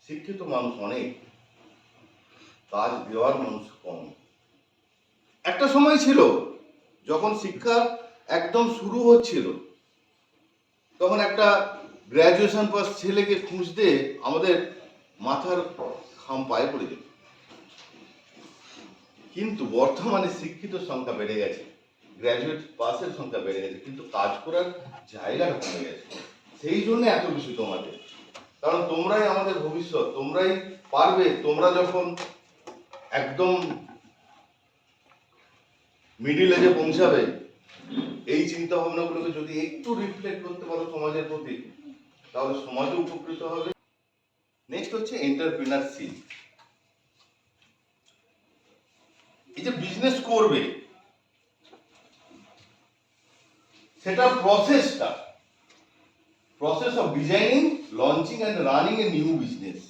শিক্ষিত মানুষ অনেক, কাজ দেওয়ার মানুষ কম। একটা সময় ছিল যখন শিক্ষা একদম শুরু হচ্ছিল, তখন একটা গ্র্যাজুয়েশন পাস ছেলেকে খুঁজতে আমাদের মাথার ঘাম পায়ে পড়ে যেত। কিন্তু বর্তমানে শিক্ষিত সংখ্যা বেড়ে গেছে, গ্র্যাজুয়েট পাসের সংখ্যা বেড়ে গেছে, কিন্তু কাজ করার জায়গাটা কমে গেছে। সেই জন্য এত বেশি তোমাদের, কারণ তোমরাই আমাদের ভবিষ্যৎ, তোমরাই পারবে। তোমরা যখন একদম মিডিল এজে পৌঁছাবে, এই চিন্তা ভাবনাগুলোকে যদি একটু রিফ্লেক্ট করতে পারো সমাজের প্রতি, তাহলে সমাজও উপকৃত হবে। নেক্সট হচ্ছে এন্টারপ্রিনারশিপ। এই যে বিজনেস করবে, সেটা process of designing, launching and running a new business.